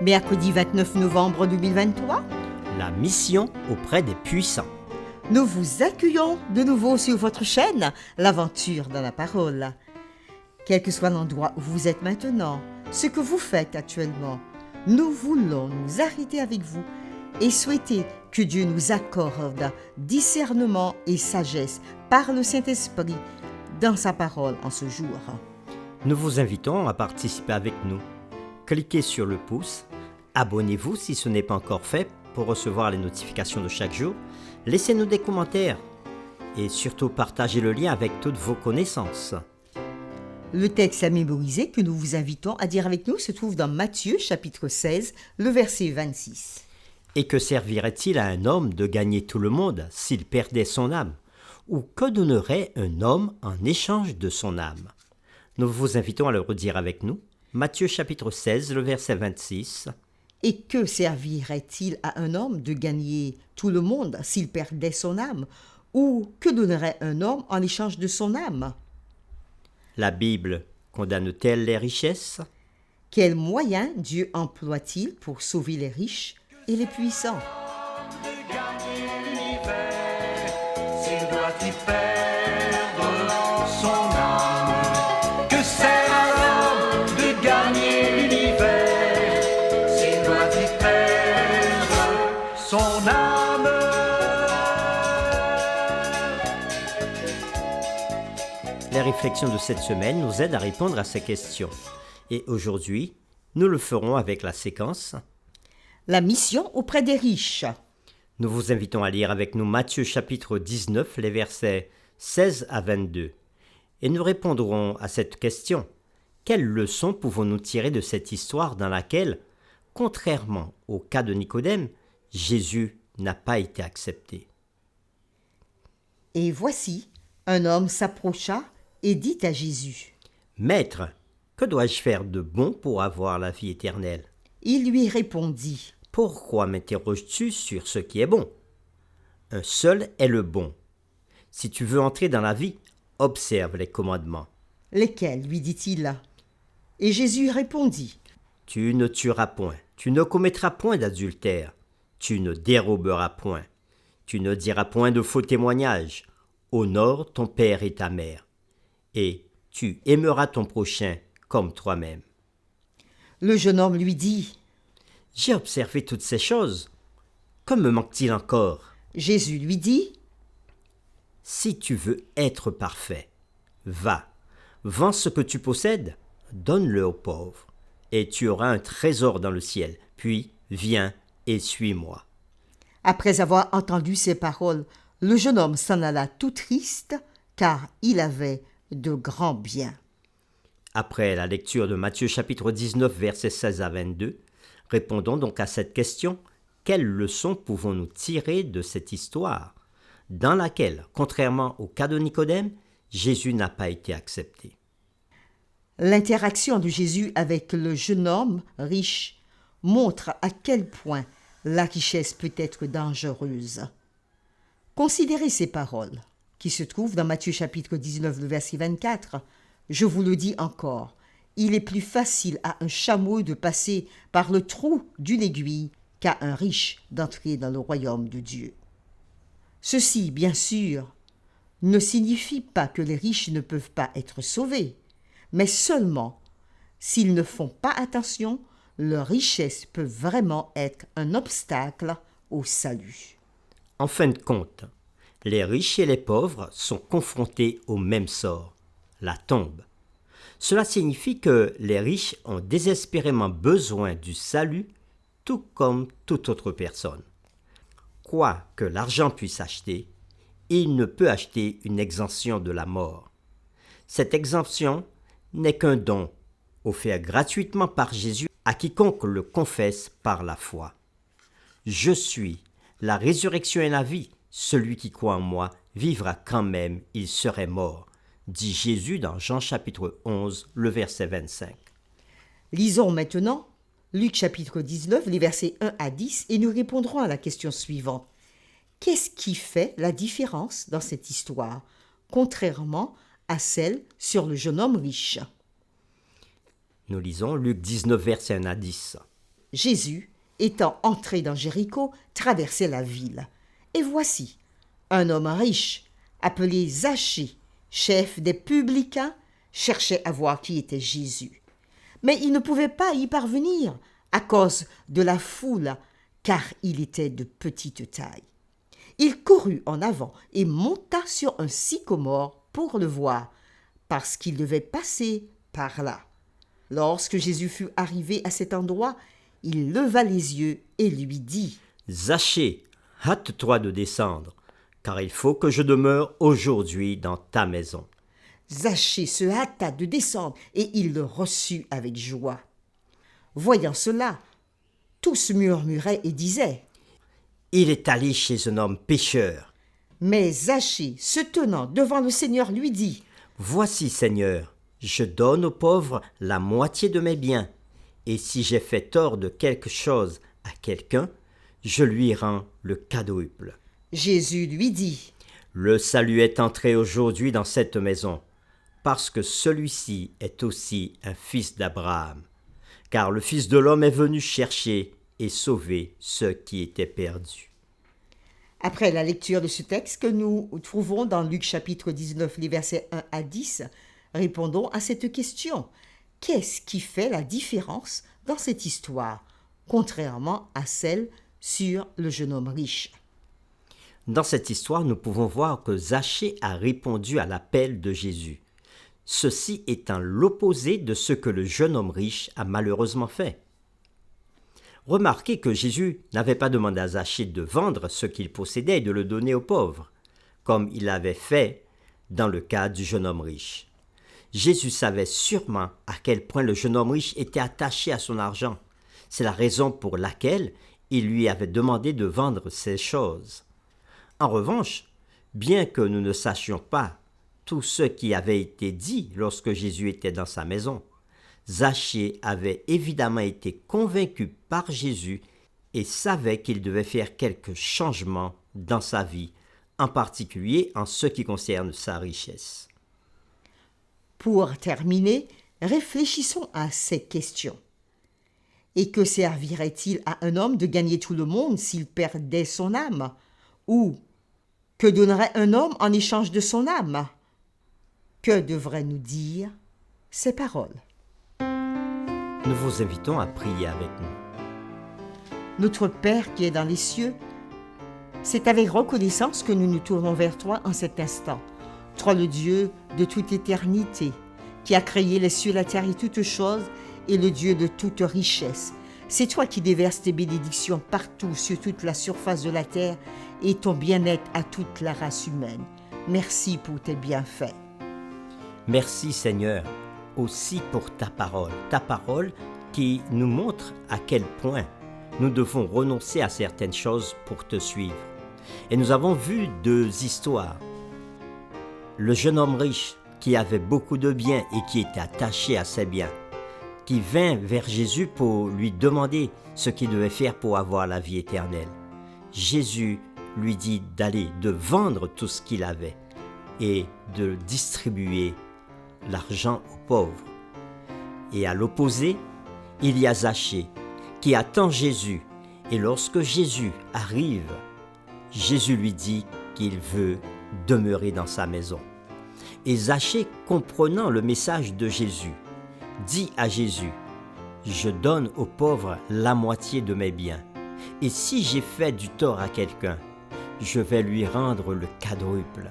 Mercredi 29 novembre 2023, La mission auprès des puissants. nous vous accueillons de nouveau sur votre chaîne, l'aventure dans la parole. Quel que soit l'endroit où vous êtes maintenant, ce que vous faites actuellement, nous voulons nous arrêter avec vous et souhaiter que Dieu nous accorde discernement et sagesse par le Saint-Esprit dans sa parole en ce jour. Nous vous invitons à participer avec nous. Cliquez sur le pouce, abonnez-vous si ce n'est pas encore fait pour recevoir les notifications de chaque jour. Laissez-nous des commentaires et surtout partagez le lien avec toutes vos connaissances. Le texte à mémoriser que nous vous invitons à dire avec nous se trouve dans Matthieu chapitre 16, le verset 26. Et que servirait-il à un homme de gagner tout le monde s'il perdait son âme? Ou que donnerait un homme en échange de son âme? Nous vous invitons à le redire avec nous. Matthieu chapitre 16, le verset 26. Et que servirait-il à un homme de gagner tout le monde s'il perdait son âme? Ou que donnerait un homme en échange de son âme? La Bible condamne-t-elle les richesses? Quels moyens Dieu emploie-t-il pour sauver les riches et les puissants? De gagner l'univers, s'il doit y perdre son âme. Que sert à l'homme de gagner l'univers, s'il doit y perdre son âme. Les réflexions de cette semaine nous aident à répondre à ces questions. Et aujourd'hui, nous le ferons avec la séquence. La mission auprès des riches. Nous vous invitons à lire avec nous Matthieu chapitre 19, les versets 16 à 22. Et nous répondrons à cette question. Quelles leçons pouvons-nous tirer de cette histoire dans laquelle, contrairement au cas de Nicodème, Jésus n'a pas été accepté? Et voici, un homme s'approcha et dit à Jésus. Maître, que dois-je faire de bon pour avoir la vie éternelle? Il lui répondit. Pourquoi m'interroges-tu sur ce qui est bon? Un seul est le bon. Si tu veux entrer dans la vie, observe les commandements. Lesquels, lui dit-il. Et Jésus répondit. Tu ne tueras point, tu ne commettras point d'adultère, tu ne déroberas point, tu ne diras point de faux témoignages, honore ton père et ta mère, et tu aimeras ton prochain comme toi-même. Le jeune homme lui dit. J'ai observé toutes ces choses. Que me manque-t-il encore? Jésus lui dit. Si tu veux être parfait, va, vends ce que tu possèdes, donne-le aux pauvres, et tu auras un trésor dans le ciel. Puis viens et suis-moi. Après avoir entendu ces paroles, le jeune homme s'en alla tout triste, car il avait de grands biens. Après la lecture de Matthieu chapitre 19, versets 16 à 22, répondons donc à cette question. Quelles leçons pouvons-nous tirer de cette histoire dans laquelle, contrairement au cas de Nicodème, Jésus n'a pas été accepté? L'interaction de Jésus avec le jeune homme riche montre à quel point la richesse peut être dangereuse. Considérez ces paroles, qui se trouvent dans Matthieu chapitre 19, le verset 24. Je vous le dis encore, il est plus facile à un chameau de passer par le trou d'une aiguille qu'à un riche d'entrer dans le royaume de Dieu. Ceci, bien sûr, ne signifie pas que les riches ne peuvent pas être sauvés, mais seulement s'ils ne font pas attention, leur richesse peut vraiment être un obstacle au salut. En fin de compte, les riches et les pauvres sont confrontés au même sort, la tombe. Cela signifie que les riches ont désespérément besoin du salut, tout comme toute autre personne. Quoi que l'argent puisse acheter, il ne peut acheter une exemption de la mort. Cette exemption n'est qu'un don offert gratuitement par Jésus à quiconque le confesse par la foi. Je suis la résurrection et la vie. Celui qui croit en moi vivra quand même, il serait mort, dit Jésus dans Jean chapitre 11, le verset 25. Lisons maintenant Luc chapitre 19, les versets 1 à 10, et nous répondrons à la question suivante. Qu'est-ce qui fait la différence dans cette histoire, contrairement à celle sur le jeune homme riche? Nous lisons Luc 19, verset 1 à 10. Jésus, étant entré dans Jéricho, traversait la ville. Et voici, un homme riche, appelé Zachée, chef des publicains, cherchait à voir qui était Jésus. Mais il ne pouvait pas y parvenir à cause de la foule, car il était de petite taille. Il courut en avant et monta sur un sycomore pour le voir, parce qu'il devait passer par là. Lorsque Jésus fut arrivé à cet endroit, il leva les yeux et lui dit : « Zachée, hâte-toi de descendre, car il faut que je demeure aujourd'hui dans ta maison. » Zachée se hâta de descendre et il le reçut avec joie. Voyant cela, tous murmuraient et disaient : « Il est allé chez un homme pécheur. » Mais Zachée, se tenant devant le Seigneur, lui dit : « Voici, Seigneur, je donne aux pauvres la moitié de mes biens, et si j'ai fait tort de quelque chose à quelqu'un, je lui rends le quadruple. » Jésus lui dit : « Le salut est entré aujourd'hui dans cette maison, parce que celui-ci est aussi un fils d'Abraham. Car le Fils de l'homme est venu chercher et sauver ceux qui étaient perdus. » Après la lecture de ce texte que nous trouvons dans Luc chapitre 19, les versets 1 à 10, répondons à cette question. Qu'est-ce qui fait la différence dans cette histoire, contrairement à celle sur le jeune homme riche ? Dans cette histoire, nous pouvons voir que Zachée a répondu à l'appel de Jésus. Ceci étant l'opposé de ce que le jeune homme riche a malheureusement fait. Remarquez que Jésus n'avait pas demandé à Zachée de vendre ce qu'il possédait et de le donner aux pauvres, comme il l'avait fait dans le cas du jeune homme riche. Jésus savait sûrement à quel point le jeune homme riche était attaché à son argent. C'est la raison pour laquelle il lui avait demandé de vendre ses choses. En revanche, bien que nous ne sachions pas tout ce qui avait été dit lorsque Jésus était dans sa maison, Zachée avait évidemment été convaincu par Jésus et savait qu'il devait faire quelques changements dans sa vie, en particulier en ce qui concerne sa richesse. Pour terminer, réfléchissons à ces questions. Et que servirait-il à un homme de gagner tout le monde s'il perdait son âme ? Ou que donnerait un homme en échange de son âme ? Que devraient nous dire ces paroles ? Nous vous invitons à prier avec nous. Notre Père qui est dans les cieux, c'est avec reconnaissance que nous nous tournons vers toi en cet instant. Toi le Dieu de toute éternité, qui a créé les cieux, la terre et toutes choses, et le Dieu de toute richesse. C'est toi qui déverses tes bénédictions partout sur toute la surface de la terre et ton bien-être à toute la race humaine. Merci pour tes bienfaits. Merci Seigneur, aussi pour ta parole qui nous montre à quel point nous devons renoncer à certaines choses pour te suivre. Et nous avons vu 2 histoires. Le jeune homme riche qui avait beaucoup de biens et qui était attaché à ses biens, qui vint vers Jésus pour lui demander ce qu'il devait faire pour avoir la vie éternelle. Jésus lui dit de vendre tout ce qu'il avait et de distribuer l'argent aux pauvres. Et à l'opposé, il y a Zachée qui attend Jésus. Et lorsque Jésus arrive, Jésus lui dit qu'il veut demeurer dans sa maison. Et Zachée, comprenant le message de Jésus, dit à Jésus : « Je donne aux pauvres la moitié de mes biens. Et si j'ai fait du tort à quelqu'un, je vais lui rendre le quadruple. »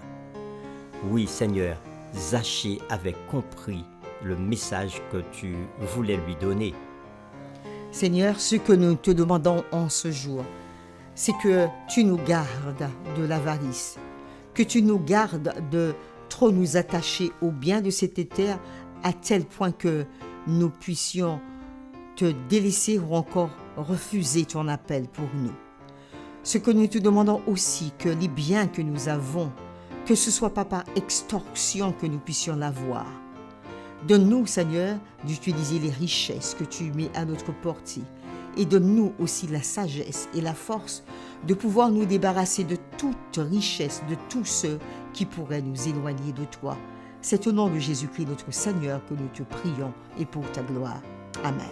Oui, Seigneur, Zachée avait compris le message que tu voulais lui donner. Seigneur, ce que nous te demandons en ce jour, c'est que tu nous gardes de l'avarice, que tu nous gardes de trop nous attacher au bien de cette terre à tel point que nous puissions te délaisser ou encore refuser ton appel pour nous. Ce que nous te demandons aussi, que les biens que nous avons, que ce ne soit pas par extorsion que nous puissions l'avoir. Donne-nous, Seigneur, d'utiliser les richesses que tu mets à notre portée et donne-nous aussi la sagesse et la force de pouvoir nous débarrasser de toute richesse, de tous ceux qui pourraient nous éloigner de toi. C'est au nom de Jésus-Christ, notre Seigneur, que nous te prions et pour ta gloire. Amen.